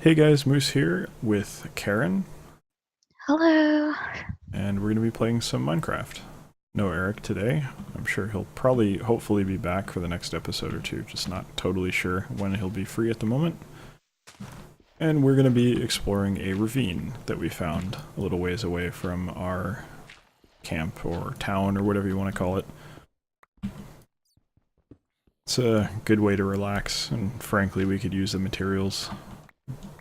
Hey guys, Moose here with Karen, Hello. and we're going to be playing some Minecraft. No Eric today. I'm sure he'll probably, hopefully, be back for the next episode or two, just not totally sure when he'll be free at the moment. And we're going to be exploring a ravine that we found a little ways away from our camp or town or whatever you want to call it. It's a good way to relax, and frankly, we could use the materials.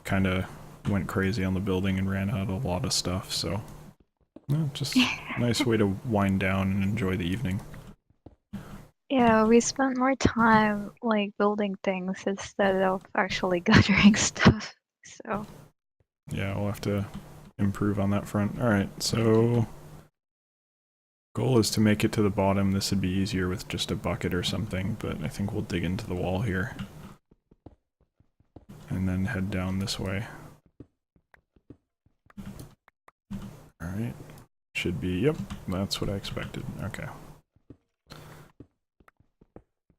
Kinda went crazy on the building and ran out of a lot of stuff, so yeah, just a nice way to wind down and enjoy the evening. Yeah, we spent more time like building things instead of actually gathering stuff. So, Yeah, we'll have to improve on that front. Alright, so goal is to make it to the bottom. This would be easier with just a bucket or something, but I think we'll dig into the wall here. And then head down this way. Alright. Should be, yep, that's what I expected. Okay.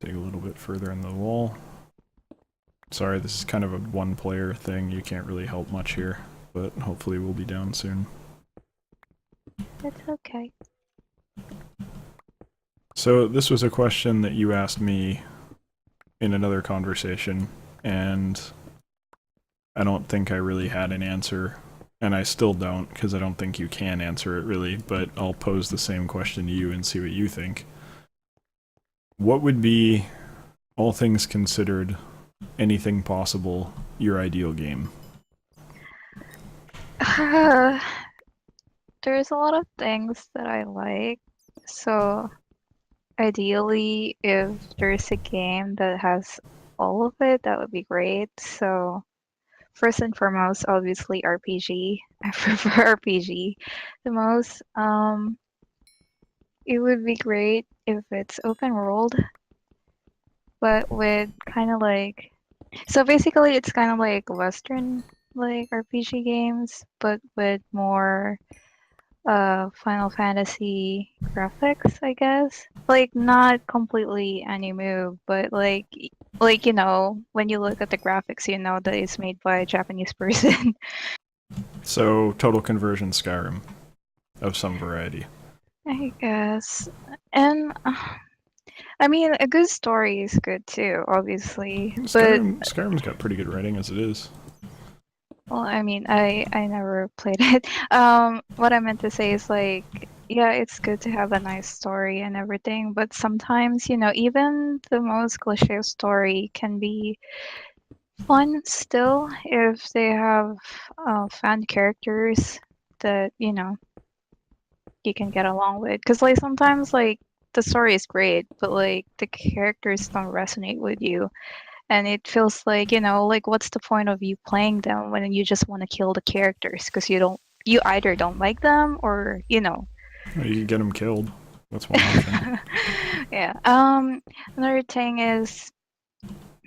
Dig a little bit further in the wall. Sorry, this is kind of a one-player thing. You can't really help much here, but hopefully we'll be down soon. it's okay. So this was a question that you asked me in another conversation, and I don't think I really had an answer, and I still don't, because I don't think you can answer it really, but I'll pose the same question to you and see what you think. What would be, all things considered, anything possible, your ideal game? There's a lot of things that I like. So, ideally, if there's a game that has all of it, that would be great. So, first and foremost, obviously RPG. I prefer RPG the most. It would be great if it's open world, but with kind of like so basically it's kind of like Western like RPG games, but with more Final Fantasy graphics, I guess. Like not completely anime, but like when you look at the graphics, you know that it's made by a Japanese person. So, total conversion Skyrim, of some variety. I guess. And I mean, a good story is good too, obviously. But Skyrim's got pretty good writing as it is. well, I mean, I never played it. What I meant to say is like, yeah, it's good to have a nice story and everything, but sometimes, even the most cliche story can be fun still if they have fan characters that, you can get along with. Because like sometimes like the story is great, but like the characters don't resonate with you. And it feels like, like what's the point of you playing them when you just want to kill the characters because you either don't like them or, Well, you can get them killed. That's one option. yeah. Another thing is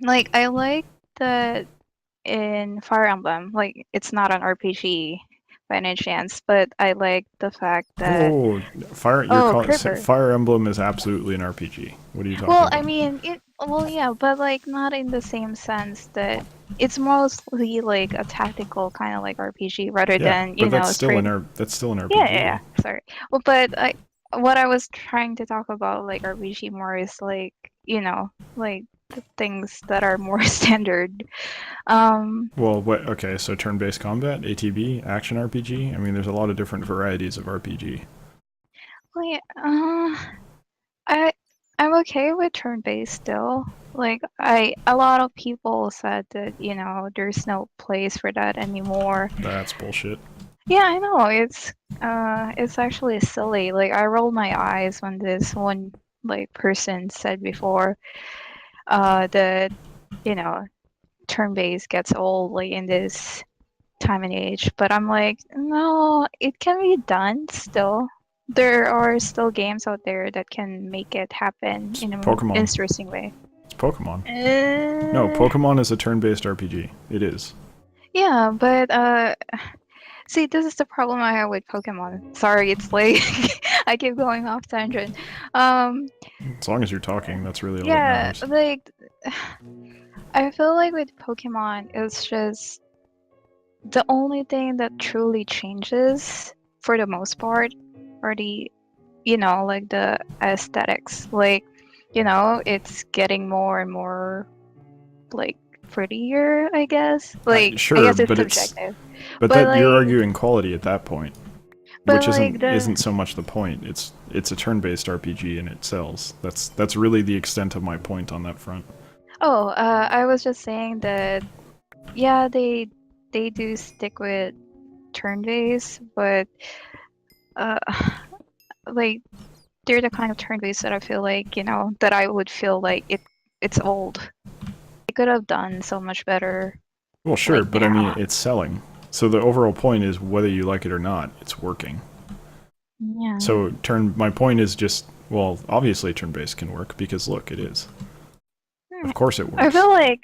like I like that in Fire Emblem, like it's not an RPG by any chance, but I like the fact that Whoa, oh, Creeper. Fire Emblem is absolutely an RPG. What are you talking Well, I about? mean, yeah, but like not in the same sense that it's mostly like a tactical kind of like RPG rather Yeah, than, but straight. that's still an Yeah, yeah, yeah. RPG. Sorry. Well, but what I was trying to talk about like RPG more is like, like the things that are more standard. Um, Well, what? Okay, so turn-based combat, ATB, action RPG. I mean, there's a lot of different varieties of RPG. like, I I'm okay with turn-based still. Like a lot of people said that, there's no place for that anymore. That's bullshit. Yeah, I know. It's actually silly. Like I rolled my eyes when this one like person said before that, you know, turn-based gets old like in this time and age. But I'm like, no, it can be done still. There are still games out there that can make it happen It's in an Pokemon. interesting way. It's Pokemon. No, Uh, Pokemon is a turn-based RPG. It is. yeah, but see, this is the problem I have with Pokemon. Sorry, it's like I keep going off tangent. Um, As long as you're talking, that's really all that yeah, matters. like I feel like with Pokemon, it's just the only thing that truly changes for the most part are the, like the aesthetics. Like, it's getting more and more like prettier, I guess. Like, I Sure, guess it's but it's subjective. but But that you're like, arguing quality at that point, but which like the isn't so much the point. It's a turn-based RPG and it sells. That's really the extent of my point on that front. oh, I was just saying that yeah, they do stick with turn-based, but uh, like they're the kind of turn-based that I feel like, that I would feel like it's old. They could have done so much better Well, sure, like but I mean now. it's selling. So the overall point is whether you like it or not, it's working. Yeah. So my point is just, well, obviously turn-based can work because look, it is. Of course it I works. feel like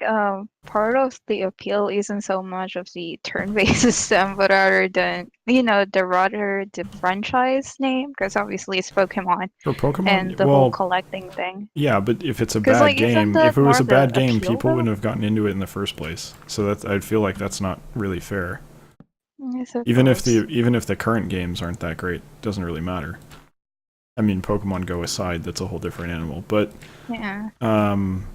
part of the appeal isn't so much of the turn-based system, but rather than the franchise name, because obviously it's Pokemon For and Pokemon, the whole well, collecting thing. yeah, but if it's a Because bad like, isn't game, if that it was more a of the bad game, appeal people though? wouldn't have gotten into it in the first place. So that I'd feel like that's not really fair. I suppose. Even if the current games aren't that great, it doesn't really matter. I mean, Pokemon Go aside, that's a whole different animal. But Yeah. um,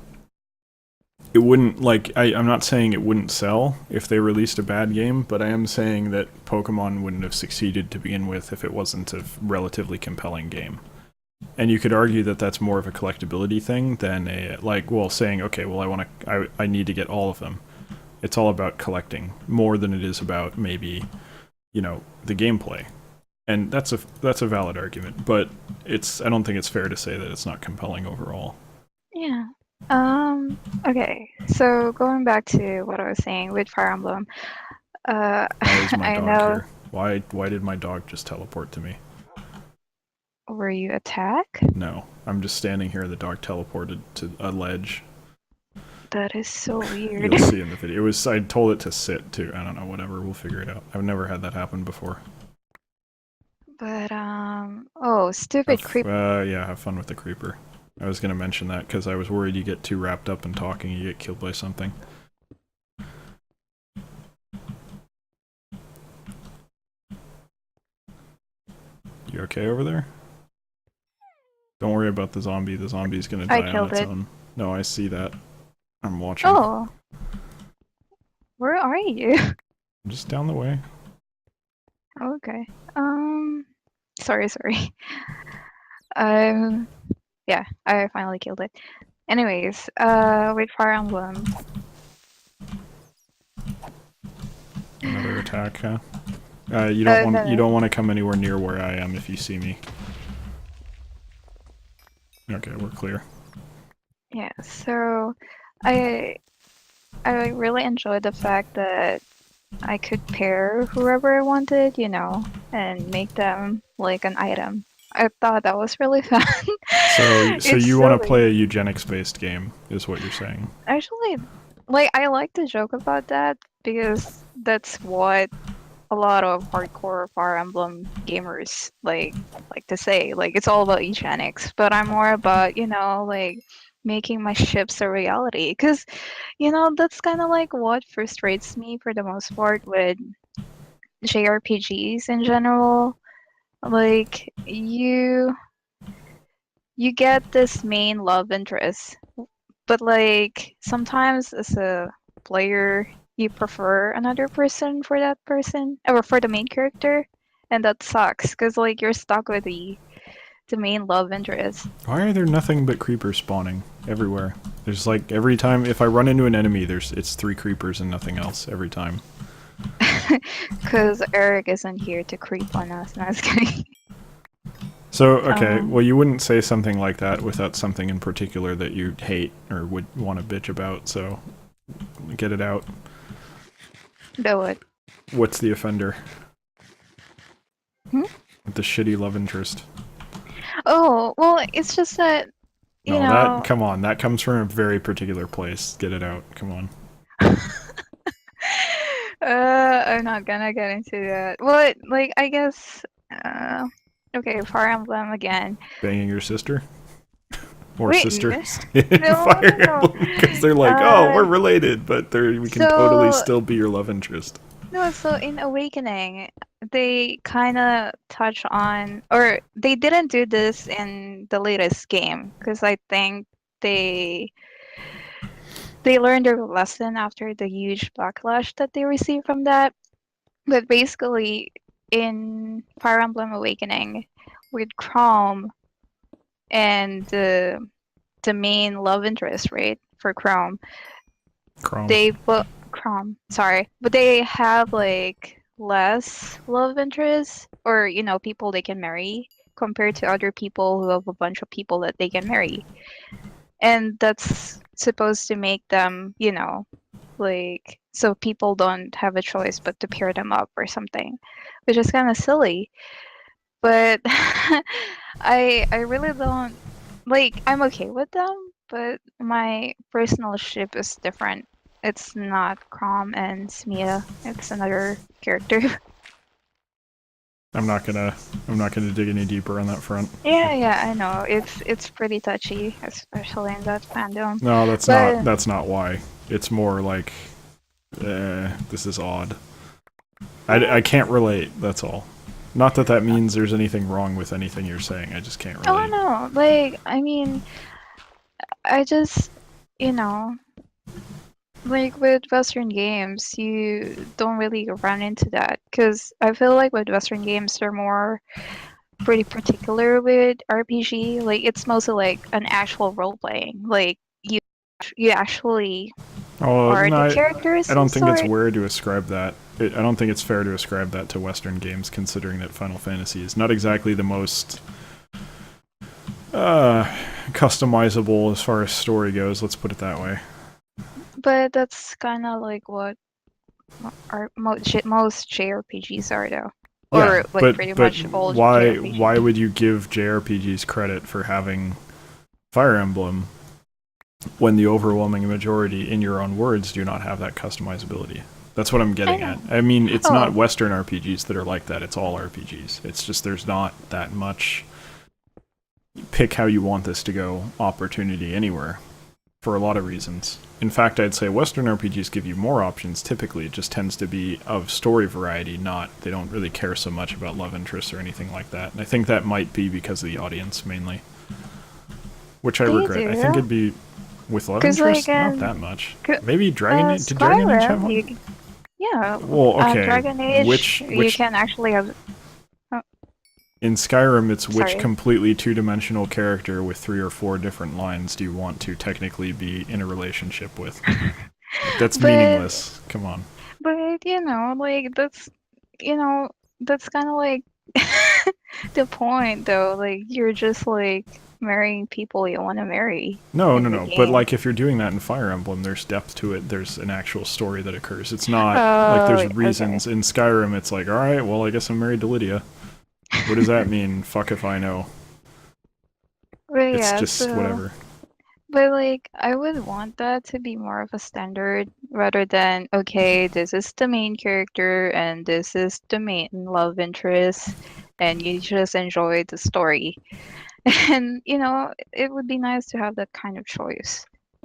it wouldn't like I'm not saying it wouldn't sell if they released a bad game, but I am saying that Pokemon wouldn't have succeeded to begin with if it wasn't a relatively compelling game. And you could argue that that's more of a collectability thing than a like well saying okay well I need to get all of them. It's all about collecting more than it is about maybe the gameplay. And that's a valid argument, but I don't think it's fair to say that it's not compelling overall. Yeah. Okay. So going back to what I was saying with Fire Emblem, Why is my I dog know. here? Why did my dog just teleport to me? Were you attack? No, I'm just standing here. The dog teleported to a ledge. That is so weird. You'll see in the video. It was I told it to sit too. I don't know. Whatever. We'll figure it out. I've never had that happen before. But oh, stupid creep. Yeah, have fun with the creeper. I was gonna mention that because I was worried you get too wrapped up in talking, you get killed by something. You okay over there? Don't worry about the zombie. The zombie's gonna I die on killed its it. own. No, I see that. I'm watching. Oh, where are you? Just down the way. Okay. Sorry. Um, yeah, I finally killed it. Anyways, with Fire Emblem. Another attack, huh? You don't No. want to come anywhere near where I am if you see me. Okay, we're clear. Yeah, so I I really enjoyed the fact that I could pair whoever I wanted, and make them like an item. I thought that was really fun. So It's you want to silly. play a eugenics-based game, is what you're saying? Actually, like I like to joke about that because that's what a lot of hardcore Fire Emblem gamers like to say. Like it's all about eugenics, but I'm more about, like making my ships a reality. Because, that's kind of like what frustrates me for the most part with JRPGs in general. Like you get this main love interest, but like sometimes as a player you prefer another person for that person or for the main character, and that sucks because like you're stuck with the main love interest. Why are there nothing but creepers spawning everywhere? There's like every time if I run into an enemy, it's 3 creepers and nothing else every time. Because Eric isn't here to creep on us. No, I was kidding. So, okay, um well you wouldn't say something like that without something in particular that you hate or would want to bitch about, so get it out. do it. What's the offender? Hmm? The shitty love interest. Oh well, it's just that you No, know come on, that comes from a very particular place. Get it out, come on. I'm not gonna get into that. Well, like I guess. Okay, Fire Emblem again. Banging your sister? or Wait, sisters in no, Fire no, Emblem because they're like, oh, no. we're related, but we can totally So still be your love interest. no, so in Awakening, they kind of touch on, or they didn't do this in the latest game because I think they they learned their lesson after the huge backlash that they received from that. But basically, in Fire Emblem Awakening, with Chrome and the main love interest, right, for Chrome, Chrome. they but Chrome, sorry, but they have like less love interest, or people they can marry compared to other people who have a bunch of people that they can marry, and that's supposed to make them, like so people don't have a choice but to pair them up or something, which is kind of silly. But I really don't like. I'm okay with them, but my personal ship is different. It's not Crom and Smia. It's another character. I'm not gonna dig any deeper on that front. Yeah, yeah, I know. It's pretty touchy, especially in that fandom. No, But that's not why. It's more like, this is odd. I can't relate. That's all. Not that that means there's anything wrong with anything you're saying. I just can't oh relate. no, like I mean, I just you know like with Western games, you don't really run into that because I feel like with Western games, they're more pretty particular with RPG. Like it's mostly like an actual role playing. Like you actually Oh are no, the character of I some don't think it's sort. weird to ascribe that. I don't think it's fair to ascribe that to Western games, considering that Final Fantasy is not exactly the most customizable as far as story goes. Let's put it that way. But that's kind of like what most JRPGs are, though, Yeah, or like pretty but much all why JRPGs. would you give JRPGs credit for having Fire Emblem when the overwhelming majority, in your own words, do not have that customizability? That's what I'm I getting at. know. I mean, it's not Oh, Western RPGs that are like that. It's all RPGs. It's just there's not that much pick how you want this to go opportunity anywhere for a lot of reasons. In fact, I'd say Western RPGs give you more options. Typically, it just tends to be of story variety, not they don't really care so much about love interests or anything like that. And I think that might be because of the audience mainly, which I they regret. I think do. it'd be with love Cause like interests, not that in much. Maybe Dragon Age. Did Dragon Age have Skyrim, one? yeah, Well, okay. Dragon Age, you Which can actually have. Oh, in Skyrim, it's which sorry. completely two-dimensional character with 3 or 4 different lines do you want to technically be in a relationship with? That's But meaningless. Come on. like you know that's kind of like the point, though. Like you're just like marrying people you want to marry No, no, in the no. But game. like if you're doing that in Fire Emblem, there's depth to it. There's an actual story that occurs. It's not like there's Oh, okay. reasons in Skyrim. It's like, all right, well, I guess I'm married to Lydia. What does that mean? Fuck if I know. But It's yeah, just so whatever. but like I would want that to be more of a standard rather than okay, this is the main character and this is the main love interest and you just enjoy the story. And it would be nice to have that kind of choice.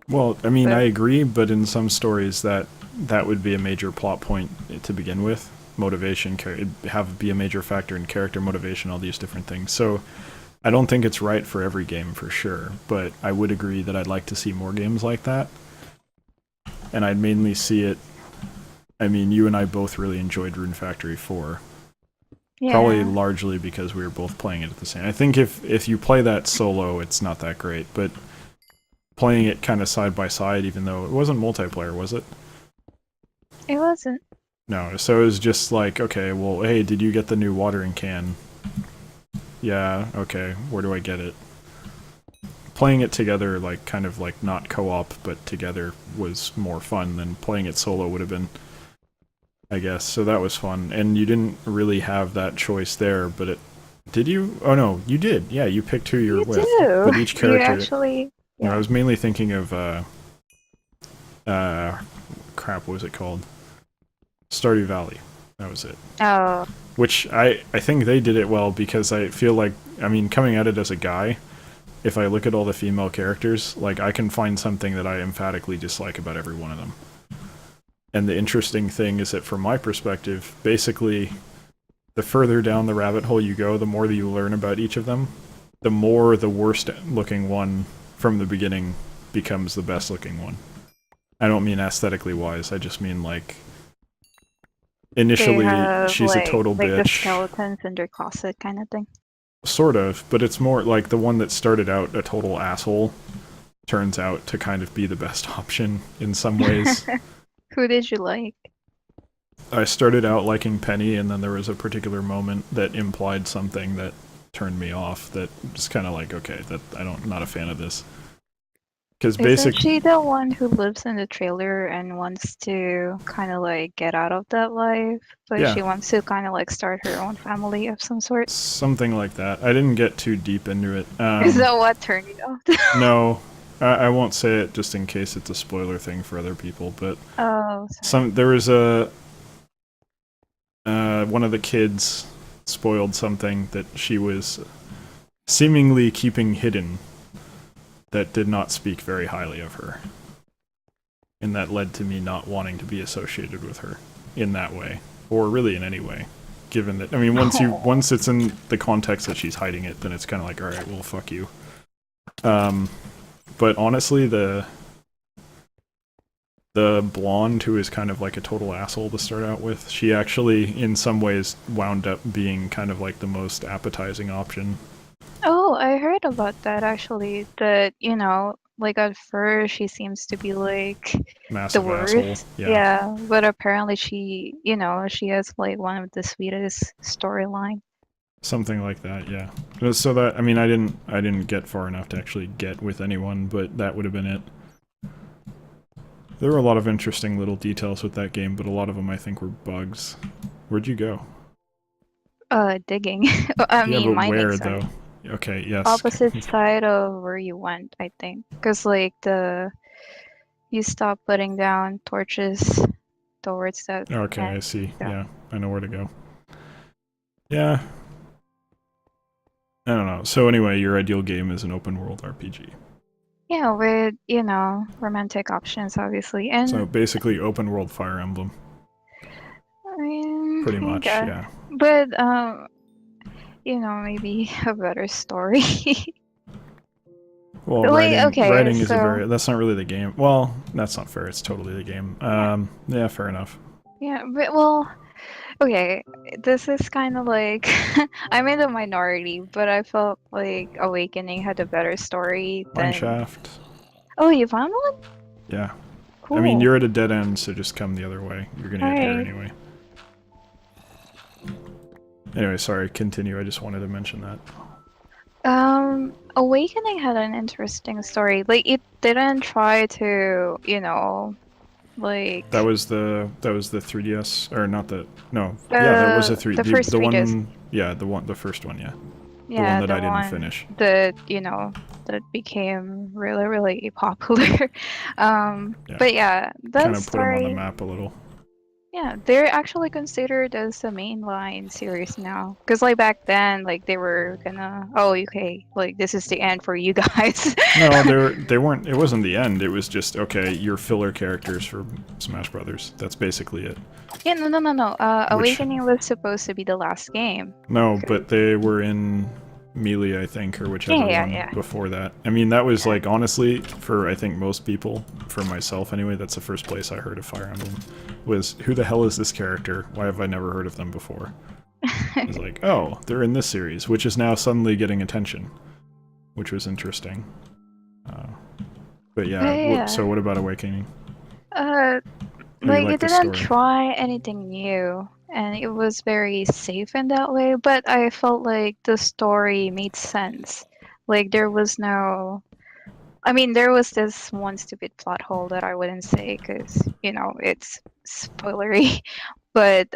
Well, I mean, I But agree, but in some stories that would be a major plot point to begin with. Motivation, have be a major factor in character motivation, all these different things. So I don't think it's right for every game for sure, but I would agree that I'd like to see more games like that. And I'd mainly see it. I mean, you and I both really enjoyed Rune Factory 4. Probably yeah. largely because we were both playing it at the same. I think if you play that solo, it's not that great, but playing it kind of side by side, even though it wasn't multiplayer, was it? It wasn't. No, so it was just like, okay, well, hey, did you get the new watering can? Yeah, okay, where do I get it? Playing it together, like, kind of like not co-op, but together was more fun than playing it solo would have been, I guess. So that was fun. And you didn't really have that choice there, but it... Did you? Oh no, you did. Yeah, you picked who you're You with. do. But each You character... actually, I yeah. was mainly thinking of, uh, crap, what was it called? Stardew Valley. That was it. Oh, Which I think they did it well because I feel like, I mean, coming at it as a guy, if I look at all the female characters, like, I can find something that I emphatically dislike about every one of them. And the interesting thing is that from my perspective, basically, the further down the rabbit hole you go, the more that you learn about each of them, the more the worst looking one from the beginning becomes the best looking one. I don't mean aesthetically wise, I just mean like They initially have she's a total like the bitch. skeletons in their closet kind of thing. Sort of, but it's more like the one that started out a total asshole turns out to kind of be the best option in some ways. Who did you like? I started out liking Penny, and then there was a particular moment that implied something that turned me off. That was kind of like, okay, that I'm not a fan of this. Because Isn't basic, she the one who lives in the trailer and wants to kind of like get out of that life, but yeah, she wants to kind of like start her own family of some sort? something like that. I didn't get too deep into it. Is that what turned you off? No, I won't say it just in case it's a spoiler thing for other people. But Oh, sorry. there was a one of the kids spoiled something that she was seemingly keeping hidden that did not speak very highly of her. And that led to me not wanting to be associated with her in that way, or really in any way. Given that, I mean, once it's in the context that she's hiding it, then it's kind of like, all right, well, fuck you. But honestly, the blonde who is kind of like a total asshole to start out with, she actually, in some ways, wound up being kind of like the most appetizing option. Oh, I heard about that actually. That, like at first she seems to be like the Massive asshole. worst. Yeah. Yeah, but apparently she has like one of the sweetest storyline. Something like that, yeah. So that, I mean, I didn't get far enough to actually get with anyone, but that would have been it. There were a lot of interesting little details with that game, but a lot of them I think were bugs. Where'd you go? Digging. I Yeah, mean but mining, where sorry. though? Okay, yes. Opposite side of where you went, I think. Because like you stop putting down torches towards that Okay, I end. see. Yeah. Yeah, I know where to go. Yeah. I don't know. So anyway, your ideal game is an open world RPG. Yeah, with, romantic options obviously. So And basically open world Fire Emblem. I mean, Pretty I much, guess. yeah. But maybe a better story. Well, Like, okay, writing is a so very, that's not really the game. Well, that's not fair. It's totally the game. Yeah, fair enough. yeah, but well, okay, this is kind of like I'm in the minority, but I felt like Awakening had a better story than. Mineshaft. Oh, you found one? Yeah. I mean, Cool. you're at a dead end, so just come the other way. You're gonna get here Alright. anyway. Anyway, sorry, continue. I just wanted to mention that. Awakening had an interesting story. Like, it didn't try to, That like, was the 3DS, or not the, no, yeah, that was a 3, the first the 3DS. one, yeah, the first one, yeah. The one Yeah, that the I didn't one finish. that, that became really, really popular. Yeah, But yeah, kind that of put them on the story, map a little. yeah, they're actually considered as a mainline series now. Because, like, back then, like, they were gonna, oh, okay, like, this is the end for you guys. No, they weren't. It wasn't the end. It was just okay. You're filler characters for Smash Brothers. That's basically it. Yeah, no, no, no, no. Which Awakening was supposed to be the last game. no, 'Cause- but they were in Melee, I think, or Yeah, whichever yeah, one yeah. before that. I mean, that was Yeah. like honestly for I think most people, for myself anyway. That's the first place I heard of Fire Emblem. Was who the hell is this character? Why have I never heard of them before? It's like, oh, they're in this series, which is now suddenly getting attention, which was interesting. Uh, but yeah, Yeah. so what about Awakening? Uh, Oh, you like, like it the didn't story? try anything new, and it was very safe in that way, but I felt like the story made sense. Like, there was no. I mean, there was this one stupid plot hole that I wouldn't say because, it's spoilery, but,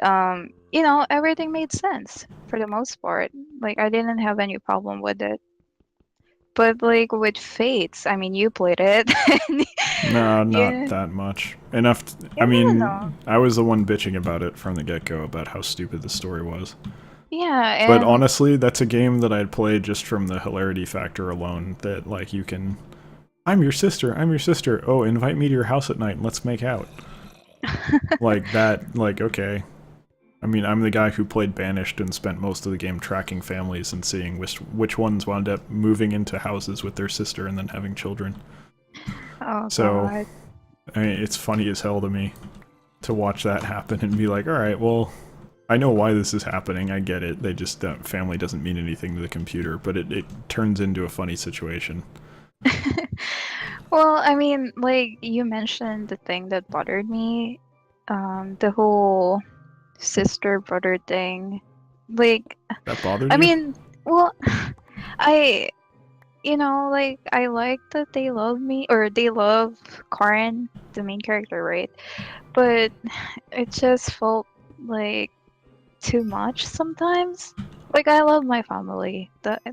everything made sense for the most part. Like, I didn't have any problem with it. But, like, with Fates, I mean, you played it. No, not Yeah. that much. Enough. Yeah, I no, no, no. mean, I was the one bitching about it from the get-go about how stupid the story was. Yeah, But and honestly, that's a game that I'd play just from the hilarity factor alone. That like you can, I'm your sister. I'm your sister. Oh, invite me to your house at night and let's make out. Like that. Like okay. I mean, I'm the guy who played Banished and spent most of the game tracking families and seeing which ones wound up moving into houses with their sister and then having children. oh So god. I mean, it's funny as hell to me to watch that happen and be like, all right, well, I know why this is happening. I get it. They just family doesn't mean anything to the computer, but it turns into a funny situation. Well, I mean, like you mentioned the thing that bothered me, the whole sister brother thing. Like, That bothered I you? mean, well, I, like I like that they love me or they love Karen, the main character, right? But it just felt like too much sometimes. Like I love my family. That's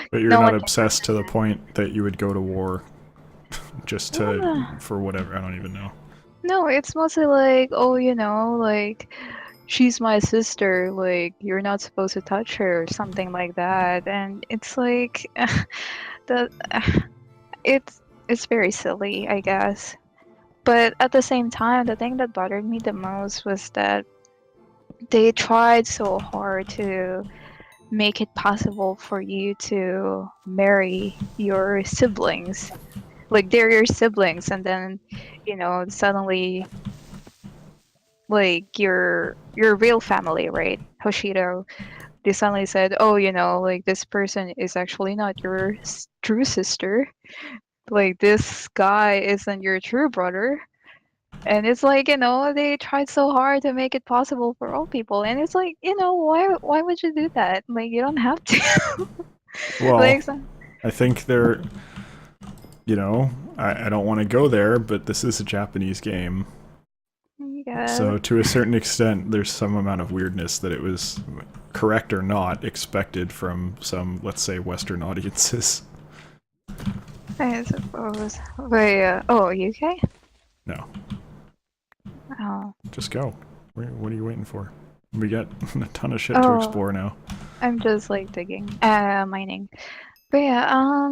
But you're no not one can take obsessed to the point that you would go to war just to that. for whatever. I don't even know. No, it's mostly like, oh, like she's my sister, like you're not supposed to touch her or something like that. And it's like the it's very silly, I guess. But at the same time, the thing that bothered me the most was that they tried so hard to make it possible for you to marry your siblings. Like they're your siblings and then, suddenly like your real family, right? Hoshido, they suddenly said, "Oh, like this person is actually not your true sister. Like this guy isn't your true brother." And it's like, they tried so hard to make it possible for all people. And it's like, why would you do that? Like you don't have to. Well, like so, I think they're, I don't want to go there, but this is a Japanese game. yeah. So to a certain extent, there's some amount of weirdness that it was, correct or not, expected from some, let's say, Western audiences. I suppose. But oh, UK? No, Oh. just go. What are you waiting for? We got a ton of shit to Oh, explore now. I'm just like digging, mining. But yeah,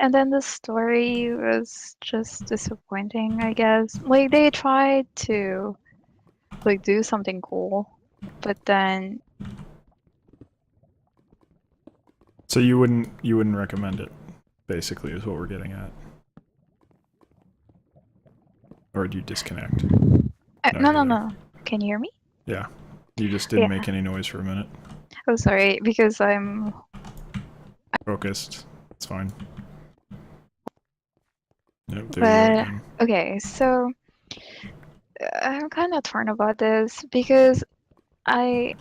and then the story was just disappointing, I guess. Like they tried to like do something cool, but then So you wouldn't recommend it, basically, is what we're getting at. Or do you disconnect? No, no, you're no, there. no. Can you hear me? Yeah. You just didn't Yeah. make any noise for a minute. Oh, sorry, because I'm. Focused. It's fine. Yep, there you go But again. okay, so I'm kind of torn about this because I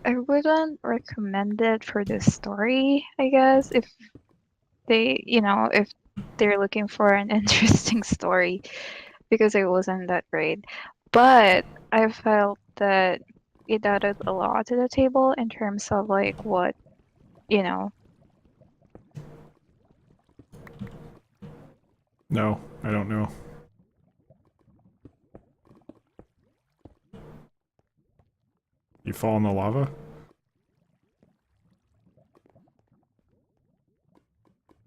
I wouldn't recommend it for the story, I guess, if if they're looking for an interesting story because it wasn't that great. But I felt that it added a lot to the table in terms of like what, you know, No, I don't know. You fall in the lava?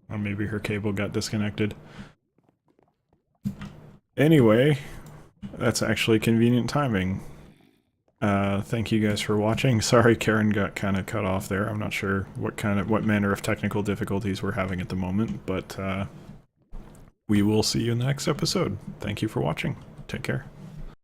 Or maybe her cable got disconnected. Anyway, that's actually convenient timing. Thank you guys for watching. Sorry Karen got kind of cut off there. I'm not sure what manner of technical difficulties we're having at the moment, but we will see you in the next episode. Thank you for watching. Take care.